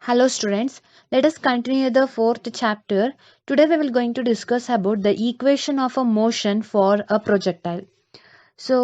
Hello students, let us continue the fourth chapter. Today we will going to discuss about the equation of a motion for a projectile. So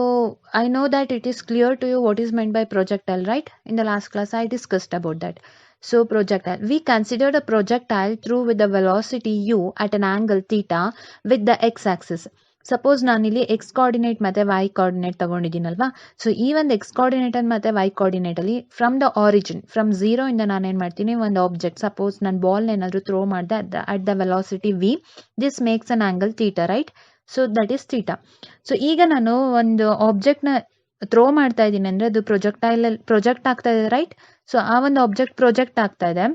I know that it is clear to you what is meant by projectile, right? In the last class I discussed about that. So projectile, we considered a projectile through with the velocity u at an angle theta with the x-axis. Suppose ನಾನಿಲ್ಲಿ x coordinate ಮತ್ತೆ y coordinate ತಗೊಂಡಿದ್ದೀನಲ್ವಾ. So ಈ ಒಂದು x coordinate ಮತ್ತೆ y coordinate ಅಲ್ಲಿ from the origin from zero ಇಂದ ನಾನು ಏನ್ ಮಾಡ್ತೀನಿ, ಒಂದು ಆಬ್ಜೆಕ್ಟ್ ಸಪೋಸ್ ನಾನು ಬಾಲ್ ಏನಾದ್ರು ಥ್ರೋ ಮಾಡಿದೆ at the velocity v, this makes an angle theta, right? So that is theta. So ಈಗ ನಾನು ಒಂದು ಆಬ್ಜೆಕ್ಟ್ನ ಥ್ರೋ ಮಾಡ್ತಾ ಇದ್ದೀನಿ ಅಂದರೆ ಅದು ಪ್ರೊಜೆಕ್ಟ್ ಆಗ್ತಾ ಇದೆ, ರೈಟ್? ಸೊ ಆ ಒಂದು ಆಬ್ಜೆಕ್ಟ್ ಪ್ರೊಜೆಕ್ಟ್ ಆಗ್ತಾ ಇದೆ.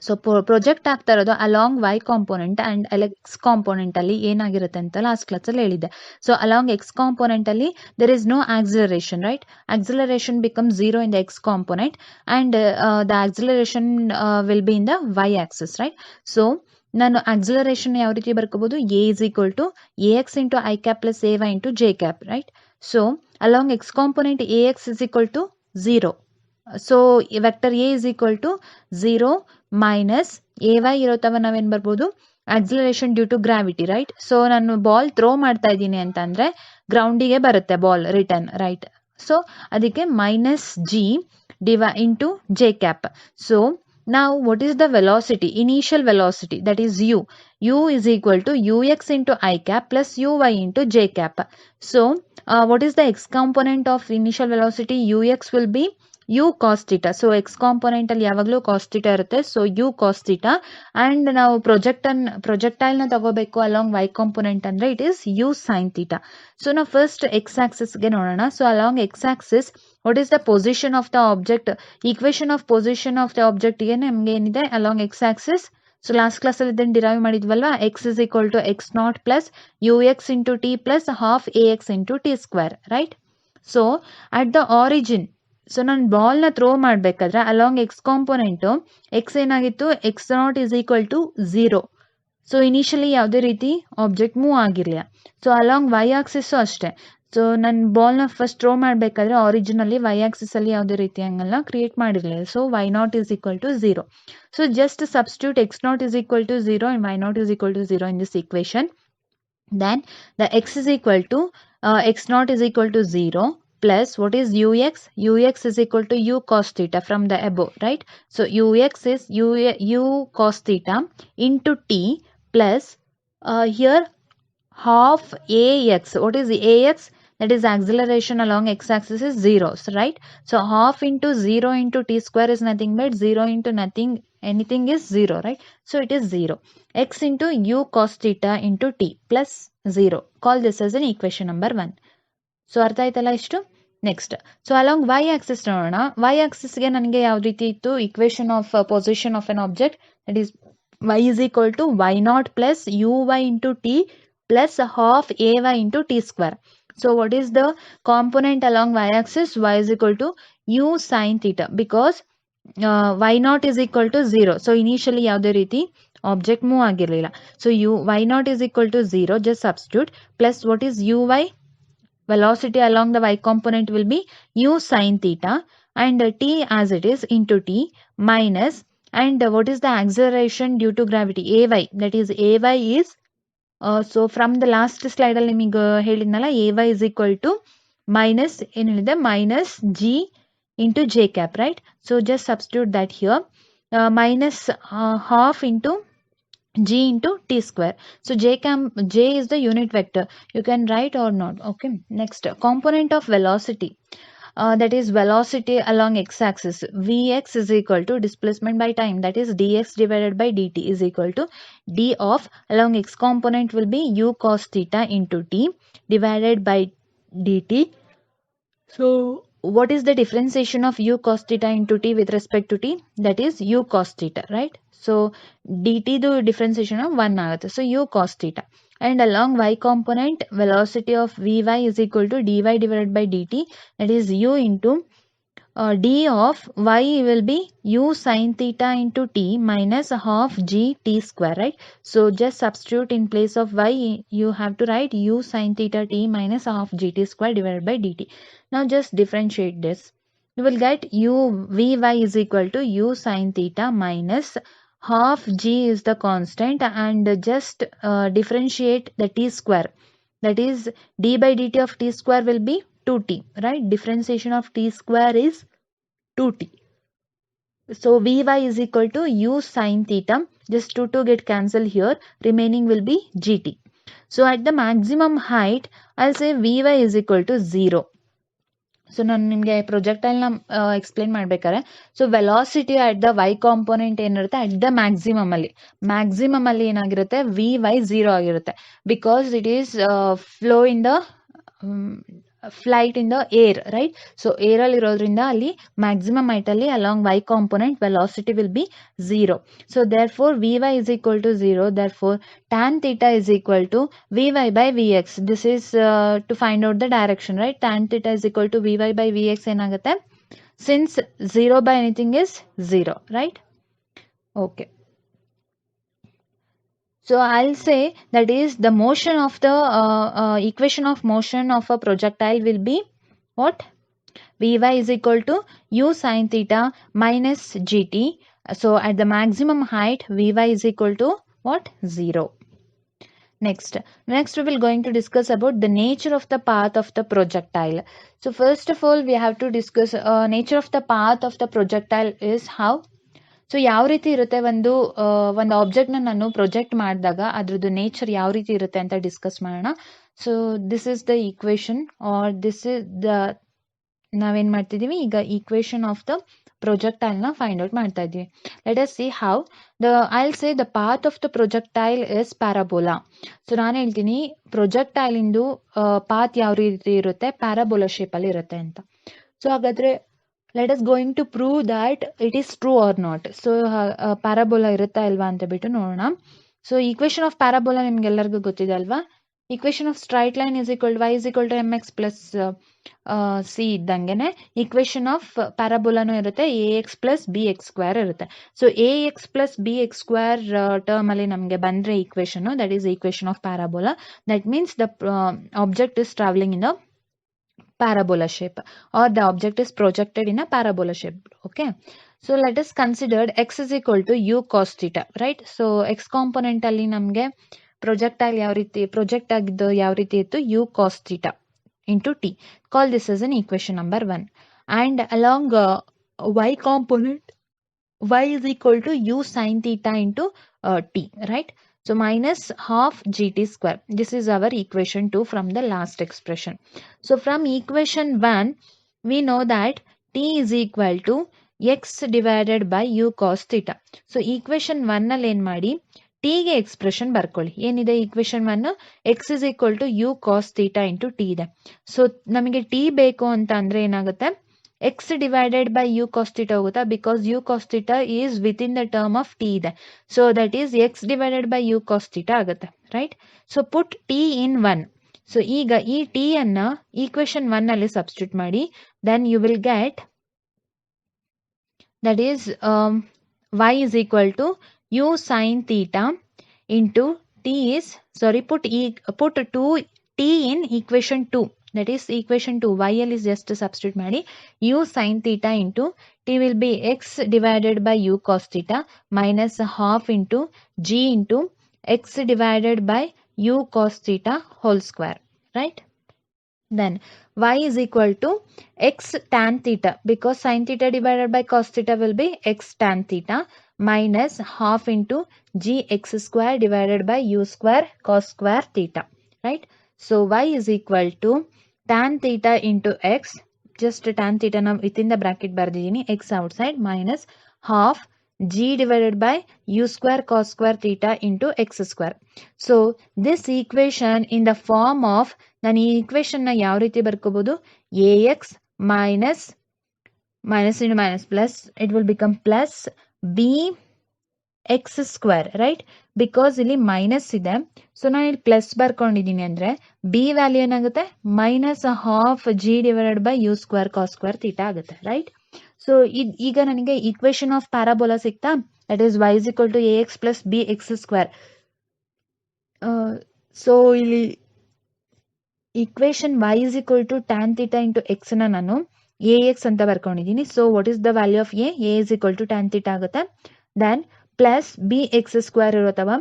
ಸೊ ಪ್ರೊಜೆಕ್ಟ್ ಆಗ್ತಾ ಇರೋದು along Y component and X component ಅಲ್ಲಿ ಏನಾಗಿರುತ್ತೆ ಅಂತ ಲಾಸ್ಟ್ ಕ್ಲಾಸಲ್ಲಿ ಹೇಳಿದೆ. ಸೊ ಅಲಾಂಗ್ ಎಕ್ಸ್ ಕಾಂಪೋನೆಂಟ್ ಅಲ್ಲಿ there is no acceleration, right? Acceleration become zero in the X component and the acceleration will be in the Y axis, right? So ನಾನು acceleration ಯಾವ ರೀತಿ ಬರ್ಕೋಬಹುದು? A is equal to A X into I cap plus A Y into J cap, right? So along X component A X is equal to zero. So vector a is equal to zero minus a y ಇರೋ ತವ ನಾವೇನು ಬರ್ಬೋದು? Acceleration due to gravity, right? So ನಾನು ball throw ಮಾಡ್ತಾ ಇದ್ದೀನಿ ಅಂತಂದ್ರೆ ಗ್ರೌಂಡಿಗೆ ಬರುತ್ತೆ ಬಾಲ್ ರಿಟರ್ನ್, ರೈಟ್? ಸೊ ಅದಕ್ಕೆ minus g into J cap. So now what is the velocity, initial velocity, that is u is equal to ux into I cap plus uy into j cap. So what is the x component of initial velocity? ux will be u cos theta. So x component ಅಲ್ಲಿ ಯಾವಾಗಲೂ cos theta ಇರುತ್ತೆ. So u cos theta and ನಾವು projectile ನ ತಗೋಬೇಕು along y component ಅಂದ್ರೆ it is u sin theta. So ನಾವು first x axis ಗೆ ನೋಡೋಣ. So along x axis what is the position of the object? equation of position of the object ಗೆ ನಮ್ಗೆ ಏನಿದೆ along x axis. So last class ಅಲ್ಲಿ ಇದನ್ನು derive ಮಾಡಿದ್ವಲ್ವಾ, x is equal to x naught plus ux into t plus half ax into t square, right? So at the origin, so ನಾನು ಬಾಲ್ನ throw ಮಾಡಬೇಕಾದ್ರೆ along x component x ಏನಾಗಿತ್ತು? X naught is equal to zero. So initially ಯಾವುದೇ ರೀತಿ object move ಆಗಿರಲಿಲ್ಲ. So along y axis ಅಷ್ಟೇ. So ನಾನು ಬಾಲ್ನ ಫಸ್ಟ್ ಥ್ರೋ ಮಾಡಬೇಕಾದ್ರೆ ಆರಿಜಿನಲ್ಲಿ ವೈ ಆಕ್ಸಿಸಲ್ಲಿ ಯಾವುದೇ ರೀತಿ ಹಂಗಲ್ಲ ಕ್ರಿಯೇಟ್ ಮಾಡಿರಲಿಲ್ಲ. So y naught is equal to zero. So just substitute x naught is equal to zero and y naught is equal to zero in this equation. Then the x is equal to x naught is equal to 0 plus what is ux? ux is equal to u cos theta from the above, right? So ux is u cos theta into t plus here half ax. What is the ax? That is acceleration along x-axis is 0, right? So half into 0 into t square is nothing but 0 into nothing, anything is 0, right? So it is 0. x into u cos theta into t plus 0. Call this as an equation number 1. So ಅರ್ಥ ಆಯ್ತಲ್ಲ ಇಷ್ಟು? Next so along y axis ನೋಡೋಣ. Y ಆಕ್ಸಿಸ್ಗೆ ನನಗೆ ಯಾವ ರೀತಿ ಇತ್ತು? Equation of position of an object, that is y is equal to y naught plus uy into t plus half ay into t square. So what is the component along y axis? y is equal to u sin theta because y naught is equal to 0. So initially ಯಾವುದೇ ರೀತಿ object move ಆಗಿರಲಿಲ್ಲ. So y naught is equal to 0, just substitute, plus what is uy? Velocity along the y component will be u sin theta and t as it is into t minus, and what is the acceleration due to gravity? ay, that is ay is so from the last slide ಅಲ್ಲಿ ನಿಮಗೆ ಹೇಳಿದ್ನಲ್ಲ, ay is equal to minus ಏನಿದೆ minus g into j cap, right? So just substitute that here, minus half into g into t square. So j is the unit vector, you can write or not. Okay, next component of velocity, that is velocity along x-axis. Vx is equal to displacement by time, that is dx divided by dt is equal to d of along x component will be u cos theta into t divided by dt. So what is the differentiation of u cos theta into t with respect to t? That is u cos theta, right? So dt ದು differentiation of 1 ಆಗುತ್ತೆ. So u cos theta. And along y component, velocity of vy is equal to dy divided by dt, that is u into d of y will be u sin theta into t minus half g t square, right? So just substitute in place of y, you have to write u sin theta t minus half gt square divided by dt. Now just differentiate this. you will get vy is equal to u sin theta minus half g is the constant, and just differentiate the t square, that is d by dt of t square will be 2t, right? Differentiation of t square is 2t. So vy is equal to u sin theta, just 2 get cancelled here, remaining will be gt. So at the maximum height, I'll say vy is equal to 0. So ನಾನು ನಿಮಗೆ ಪ್ರೊಜೆಕ್ಟೈಲ್ನ explain ಮಾಡ್ಬೇಕಾದ್ರೆ, so velocity at the y component ಏನಿರುತ್ತೆ at the maximum ಅಲ್ಲಿ ಏನಾಗಿರುತ್ತೆ, v y 0 ಆಗಿರುತ್ತೆ, because it is flow in the flight in the air, right? So air ಅಲ್ಲಿ ಇರೋದ್ರಿಂದ ಅಲ್ಲಿ ಮ್ಯಾಕ್ಸಿಮಮ್ ಹೈಟ್ ಅಲ್ಲಿ along Y component velocity will be 0. So therefore v y is equal to 0. Therefore tan theta is equal to vy by vx. This is to find out the direction, right? Tan theta is equal to vy by vx ಏನಾಗುತ್ತೆ, since 0 by anything is 0, right? Okay. So I'll say that is the motion of the equation of motion of a projectile will be what? Vy is equal to u sin theta minus gt. So at the maximum height, Vy is equal to what? 0. Next we will going to discuss about the nature of the path of the projectile. So first of all, we have to discuss nature of the path of the projectile is how. So ಯಾವ ರೀತಿ ಇರುತ್ತೆ, ಒಂದು ಆಬ್ಜೆಕ್ಟ್ನ ನಾನು project ಮಾಡಿದಾಗ ಅದ್ರದ್ದು nature ಯಾವ ರೀತಿ ಇರುತ್ತೆ ಅಂತ ಡಿಸ್ಕಸ್ ಮಾಡೋಣ. So this is the equation, or this is the, ನಾವೇನ್ ಮಾಡ್ತಿದೀವಿ ಈಗ, ಈಕ್ವೇಶನ್ ಆಫ್ ದ ಪ್ರೊಜೆಕ್ಟೈಲ್ನ ಫೈಂಡ್ ಔಟ್ ಮಾಡ್ತಾ ಇದ್ದೀವಿ. Let us see how I'll say the path of the projectile is parabola. So ನಾನು ಹೇಳ್ತೀನಿ ಪ್ರೊಜೆಕ್ಟೈಲ್ ಇಂದು ಪಾತ್ ಯಾವ ರೀತಿ ಇರುತ್ತೆ, ಪ್ಯಾರಾಬೋಲಾ ಶೇಪ್ ಅಲ್ಲಿ ಇರುತ್ತೆ ಅಂತ. ಸೊ ಹಾಗಾದ್ರೆ let us going to prove that it is true or not. So parabola ಇರುತ್ತಾ ಇಲ್ವಾ ಅಂತ ಬಿಟ್ಟು ನೋಡೋಣ. ಸೊ ಈಕ್ವೇಶನ್ ಆಫ್ ಪ್ಯಾರಾಬೋಲಾ ನಿಮ್ಗೆಲ್ಲರಿಗೂ ಗೊತ್ತಿದೆ ಅಲ್ವಾ? Equation of straight line is equal y is equal to mx plus c ಇದ್ದಂಗೆನೆ ಈಕ್ವೇಶನ್ ಆಫ್ ಪ್ಯಾರಾಬೋಲಾನು ಇರುತ್ತೆ, ax plus bx square ಇರುತ್ತೆ. So ax plus bx square term ಅಲ್ಲಿ ನಮಗೆ ಬಂದ್ರೆ equation, that is equation of parabola. That means the object is travelling in the parabola shape, or the object is projected in a parabola shape. Okay, so let us consider x is equal to u cos theta, right? So x component ಅಲ್ಲಿ ನಮಗೆ projectile ಯಾವ ರೀತಿ project ಆಗಿದ್ದು ಯಾವ ರೀತಿ ಇತ್ತು, u cos theta into t. Call this as an equation number 1. And along y component, y is equal to u sin theta into t, right? So minus half gt square. This is our equation 2 from the last expression. So from equation 1, we know that t is equal to x divided by u cos theta. So equation 1 ನಲ್ಲಿ ಏನು ಮಾಡಿ, t ಗೆ expression ಬರ್ಕೊಳ್ಳಿ. ಏನಿದೆ equation 1? x is equal to u cos theta into t ಇದೆ. So ನಮಗೆ t ಬೇಕು ಅಂತ ಅಂದ್ರೆ ಏನಾಗುತ್ತೆ, x divided by u cos theta ಹೋಗುತ್ತಾ, because u cos theta is within the term of t ಇದೆ. So that is x divided by u cos theta ಆಗುತ್ತೆ, right? So put t in 1. So ಈಗ ಈ t ಅನ್ನ equation 1 ಅಲ್ಲಿ substitute ಮಾಡಿ, then you will get, that is y is equal to u sin theta into t is, sorry, put 2t in equation 2. That is equation 2, yl is just substitute ಮಾಡಿ, u sin theta into t will be x divided by u cos theta minus half into g into x divided by u cos theta whole square, right? Then y is equal to x tan theta, because sin theta divided by cos theta will be x tan theta minus half into g x square divided by u square cos square theta, right? So y is equal to tan theta into x, just tan theta na within the bracket ಬರ್ದಿದ್ದೀನಿ, x outside, minus half g divided by u square cos square theta into x square. So this equation in the form of, ನಾನು ಈ equation ನ ಯಾವ ರೀತಿ ಬರ್ಕೋಬಹುದು, ax minus into minus plus, it will become plus b x square, right? Because ಇಲ್ಲಿ minus ಇದೆ, so ನಾನು ಇಲ್ಲಿ plus ಬರ್ಕೊಂಡಿದ್ದೀನಿ ಅಂದ್ರೆ ಬಿ ವ್ಯಾಲ್ಯೂ ಏನಾಗುತ್ತೆ, minus half g divided by u square cos square theta ಆಗುತ್ತೆ, ರೈಟ್? ಸೊ ಈಗ ನನಗೆ equation of parabola ಸಿಕ್ತಾ, that is y is equal to ax plus bx square. So ಇಲ್ಲಿ equation y is equal to tan theta into x ನ ನಾನು AX ಅಂತ ಬರ್ಕೊಂಡಿದ್ದೀನಿ. So what is the value of A is equal to tan theta ಆಗುತ್ತೆ. Then plus B X square ಇರೋತವ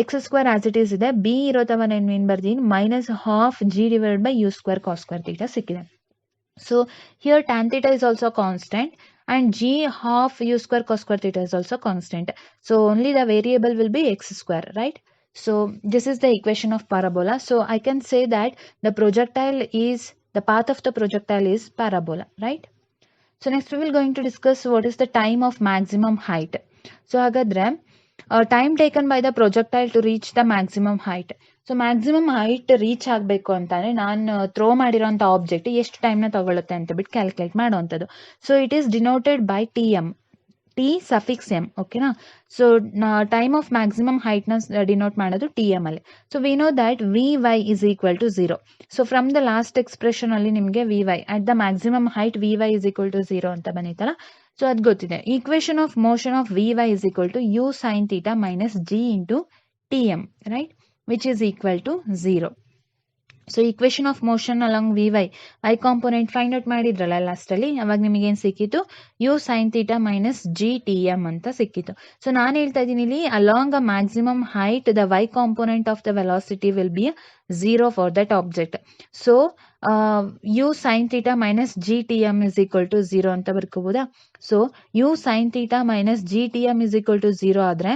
X square as it is ಇದೆ, B ಇರೋತವ ನಾನು ಏನು ಬರ್ತೀನಿ minus half G divided by U square cos square theta ಸಿಕ್ಕಿದೆ. So here tan theta is also constant and g half u square cos square theta is also constant. So only the variable will be x square, right? So this is the equation of parabola. So I can say that the path of the projectile is parabola, right? So next we will going to discuss what is the time of maximum height. So hagadre time taken by the projectile to reach the maximum height. So maximum height reach ಆಗಬೇಕು ಅಂತಂದರೆ ನಾನು throw ಮಾಡಿರೋಂಥ object ಎಷ್ಟು ಟೈಮ್ನ ತಗೊಳುತ್ತೆ ಅಂತ ಬಿಟ್ಟು calculate ಮಾಡುವಂಥದ್ದು. So it is denoted by TM, T suffix M, ಓಕೆನಾ. ಸೊ ಟೈಮ್ ಆಫ್ ಮ್ಯಾಕ್ಸಿಮಮ್ ಹೈಟ್ನ ಡಿನೋಟ್ ಮಾಡೋದು TM ಅಲ್ಲಿ. So we know that VY is equal to 0. So from the last expression ಅಲ್ಲಿ ನಿಮಗೆ VY at the maximum height VY is equal to 0 ಅಂತ ಬಂದಿತ್ತಲ್ಲ. So ಅದು ಗೊತ್ತಿದೆ. Equation of motion of VY is equal to U sin theta minus G into TM, right? Which is equal to 0. So equation of motion along Vy, I component find out ಮಾಡಿದ್ರಲ್ಲ last ಅಲ್ಲಿ, ಅವಾಗ ನಿಮಗೆ ಏನು ಸಿಕ್ಕಿತ್ತು U sin theta minus G TM ಅಂತ ಸಿಕ್ಕಿತ್ತು. So ನಾನು ಹೇಳ್ತಾ ಇದ್ದೀನಿ ಇಲ್ಲಿ along a maximum height the y component of the velocity will be 0 for that object. So U sin theta minus G TM is equal to 0 ಅಂತ ಬರ್ಕೋಬೋದಾ. So U sin theta minus G TM is equal to 0 ಆದ್ರೆ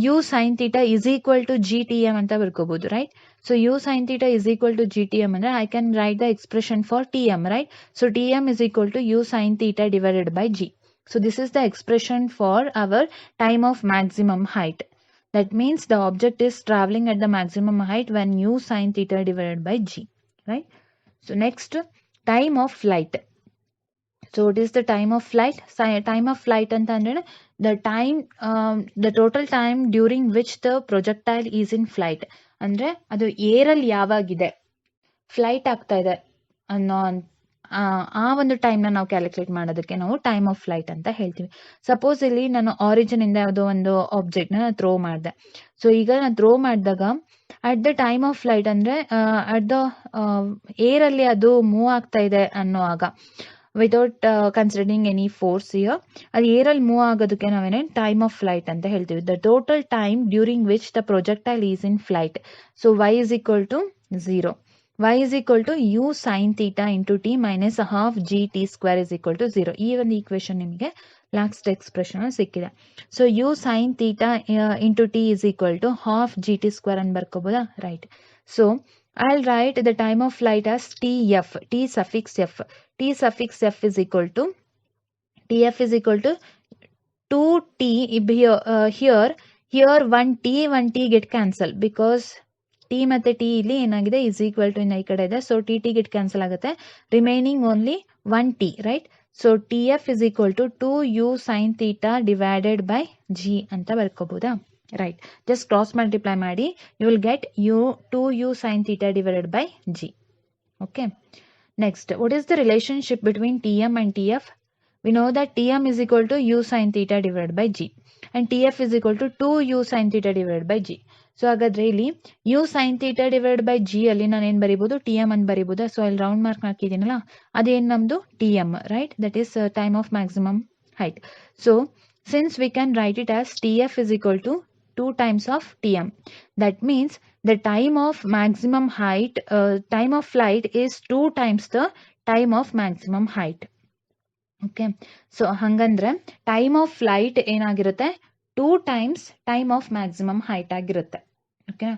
U sin theta is equal to GTM ಅಂತ ಬರ್ಕೋಬಹುದು, right? So U sin theta is equal to GTM ಅಂದ್ರೆ I can write the expression for TM, right? So TM is equal to U sin theta divided by G. So this is the expression for our time of maximum height. That means the object is traveling at the maximum height when U sin theta divided by G, right? So next, time of flight. So what is the time of flight? Time of flight ಅಂತಂದ್ರೆ the total time during which the projectile is in flight. ಅಂದ್ರೆ ಅದು ಏರಲ್ಲಿ ಯಾವಾಗಿದೆ flight ಆಗ್ತಾ ಇದೆ ಅನ್ನೋ ಆ ಒಂದು ಟೈಮ್ನ ನಾವು ಕ್ಯಾಲ್ಕುಲೇಟ್ ಮಾಡೋದಕ್ಕೆ ನಾವು ಟೈಮ್ ಆಫ್ ಫ್ಲೈಟ್ ಅಂತ ಹೇಳ್ತೀವಿ. ಸಪೋಸ್ ಇಲ್ಲಿ ನಾನು ಆರಿಜಿನ್ ಇಂದ ಯಾವುದೋ ಒಂದು ಆಬ್ಜೆಕ್ಟ್ನ ಥ್ರೋ ಮಾಡಿದೆ. ಸೊ ಈಗ ನಾನು ಥ್ರೋ ಮಾಡಿದಾಗ at the time of flight ಅಂದರೆ ಅಟ್ ದ ಏರಲ್ಲಿ ಅದು ಮೂವ್ ಆಗ್ತಾ ಇದೆ ಅನ್ನೋವಾಗ without considering any force here, ಅದು ಏರಲ್ಲಿ ಮೂವ್ ಆಗೋದಕ್ಕೆ ನಾವೇನೇ ಟೈಮ್ ಆಫ್ ಫ್ಲೈಟ್ ಅಂತ ಹೇಳ್ತೀವಿ. The total time during which the projectile is in flight. So y is equal to 0. y is equal to U sin theta into T minus half G T square is equal to 0. ಈ ಒಂದು equation ನಿಮಗೆ last expression ಸಿಕ್ಕಿದೆ. So U sin theta into T is equal to half G T square ಅಂತ ಬರ್ಕೋಬೋದಾ, right? So I'll write the time of flight as TF, T suffix F. T suffix F is equal to, TF is equal to 2T, here one T get cancel because T ಮತ್ತೆ T ಇಲ್ಲಿ ಏನಾಗಿದೆ is equal to ಈ ಕಡೆ ಇದೆ. So T get cancel ಆಗುತ್ತೆ, remaining only 1T, right? So TF is equal to 2U sin theta divided by G ಅಂತ ಬರ್ಕೋಬೋದಾ, right? Just cross multiply ಮಾಡಿ, you will get 2U sin theta divided by G. Okay. Next, what is the relationship between TM and TF? We know that TM is equal to U sin theta divided by G and TF is equal to 2U sin theta divided by G. So ಹಾಗಾದ್ರೆ ಇಲ್ಲಿ U sin theta divided by G ಅಲ್ಲಿ ನಾನು ಏನು ಬರೀಬಹುದು, TM ಅಂತ ಬರೀಬಹುದು. So ಇಲ್ಲಿ round mark ಹಾಕಿದ್ದೀನಲ್ಲ ಅದೇನು ನಮ್ಮದು TM, right? That is time of maximum height. So since we can write it as TF is equal to 2 times of TM, that means the time of maximum height, time of flight is 2 times the time of maximum height. Okay, so hangandre time of flight ಏನಾಗಿರುತ್ತೆ 2 times time of maximum height ಆಗಿರುತ್ತೆ. Okay,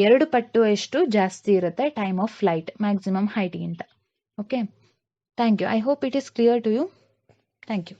2 ಪಟ್ಟು ಎಷ್ಟು ಜಾಸ್ತಿ ಇರುತ್ತೆ time of flight maximum height ಗಿಂತ. Okay, thank you. I hope it is clear to you. Thank you.